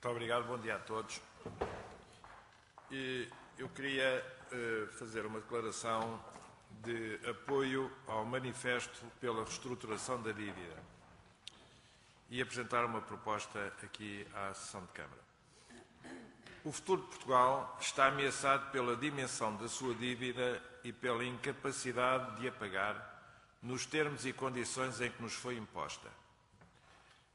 Muito obrigado, bom dia a todos. Eu queria fazer uma declaração de apoio ao manifesto pela reestruturação da dívida e apresentar uma proposta aqui à sessão de Câmara. O futuro de Portugal está ameaçado pela dimensão da sua dívida e pela incapacidade de a pagar nos termos e condições em que nos foi imposta.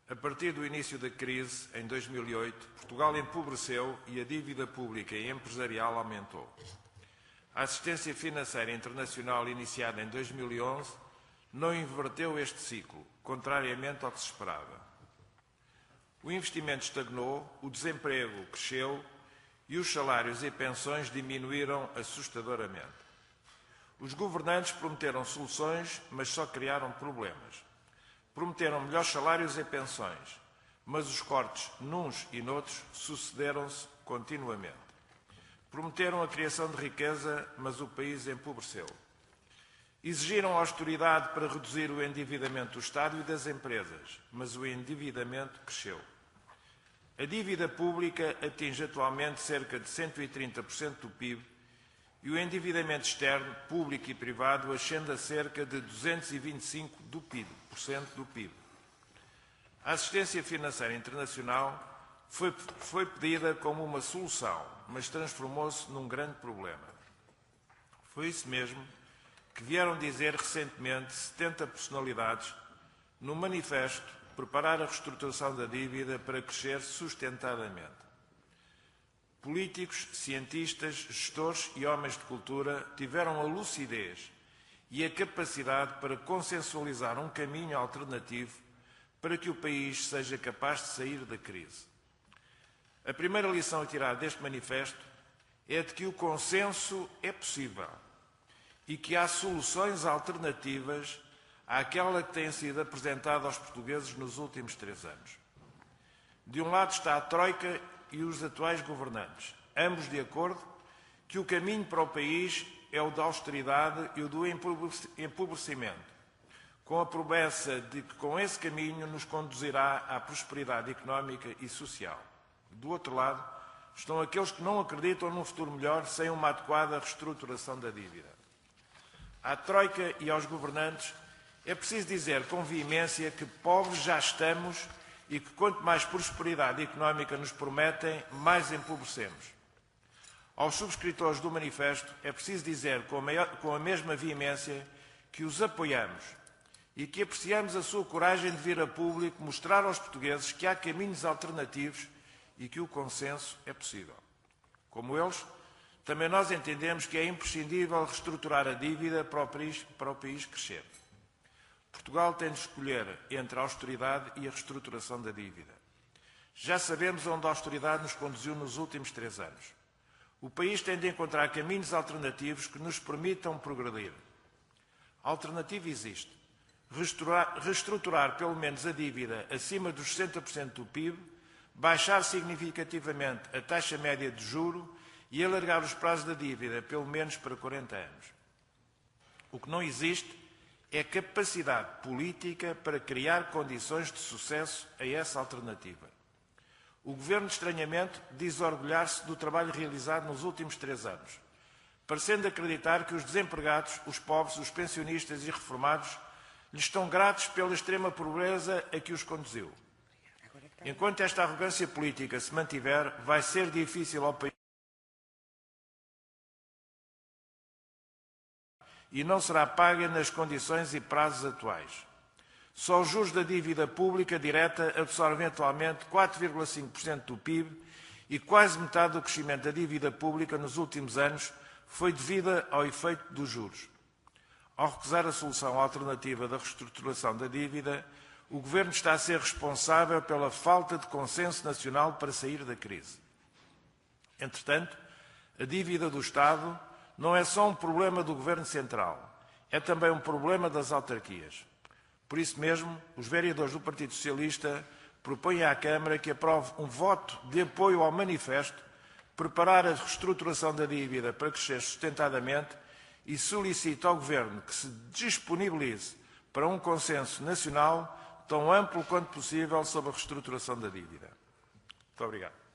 A partir do início da crise, em 2008, Portugal empobreceu e a dívida pública e empresarial aumentou. A assistência financeira internacional iniciada em 2011 não inverteu este ciclo, contrariamente ao que se esperava. O investimento estagnou, o desemprego cresceu e os salários e pensões diminuíram assustadoramente. Os governantes prometeram soluções, mas só criaram problemas. Prometeram melhores salários e pensões, mas os cortes nuns e noutros sucederam-se continuamente. Prometeram a criação de riqueza, mas o país empobreceu. Exigiram austeridade para reduzir o endividamento do Estado e das empresas, mas o endividamento cresceu. A dívida pública atinge atualmente cerca de 130% do PIB e o endividamento externo, público e privado, ascende a cerca de 225% do PIB. A assistência financeira internacional foi pedida como uma solução, mas transformou-se num grande problema. Foi isso mesmo que vieram dizer recentemente 70 personalidades no manifesto Preparar a reestruturação da dívida para crescer sustentadamente. Políticos, cientistas, gestores e homens de cultura tiveram a lucidez e a capacidade para consensualizar um caminho alternativo para que o país seja capaz de sair da crise. A primeira lição a tirar deste manifesto é de que o consenso é possível e que há soluções alternativas àquela que tem sido apresentada aos portugueses nos últimos 3 anos. De um lado está a Troika e os atuais governantes, ambos de acordo que o caminho para o país é o da austeridade e o do empobrecimento, com a promessa de que com esse caminho nos conduzirá à prosperidade económica e social. Do outro lado, estão aqueles que não acreditam num futuro melhor sem uma adequada reestruturação da dívida. À Troika e aos governantes é preciso dizer com veemência que pobres já estamos e que quanto mais prosperidade económica nos prometem, mais empobrecemos. Aos subscritores do manifesto é preciso dizer com a mesma veemência que os apoiamos e que apreciamos a sua coragem de vir a público mostrar aos portugueses que há caminhos alternativos e que o consenso é possível. Como eles, também nós entendemos que é imprescindível reestruturar a dívida para o país crescer. Portugal tem de escolher entre a austeridade e a reestruturação da dívida. Já sabemos onde a austeridade nos conduziu nos últimos 3 anos. O país tem de encontrar caminhos alternativos que nos permitam progredir. A alternativa existe. Reestruturar pelo menos a dívida acima dos 60% do PIB, baixar significativamente a taxa média de juro e alargar os prazos da dívida pelo menos para 40 anos. O que não existe é capacidade política para criar condições de sucesso a essa alternativa. O Governo, estranhamente, diz orgulhar-se do trabalho realizado nos últimos 3 anos, parecendo acreditar que os desempregados, os pobres, os pensionistas e reformados lhes estão gratos pela extrema pobreza a que os conduziu. Enquanto esta arrogância política se mantiver, vai ser difícil ao país e não será paga nas condições e prazos atuais. Só os juros da dívida pública direta absorvem atualmente 4,5% do PIB e quase metade do crescimento da dívida pública nos últimos anos foi devida ao efeito dos juros. Ao recusar a solução alternativa da reestruturação da dívida, o Governo está a ser responsável pela falta de consenso nacional para sair da crise. Entretanto, a dívida do Estado não é só um problema do Governo Central, é também um problema das autarquias. Por isso mesmo, os vereadores do Partido Socialista propõem à Câmara que aprove um voto de apoio ao manifesto, preparar a reestruturação da dívida para crescer sustentadamente e solicita ao Governo que se disponibilize para um consenso nacional tão amplo quanto possível sobre a reestruturação da dívida. Muito obrigado.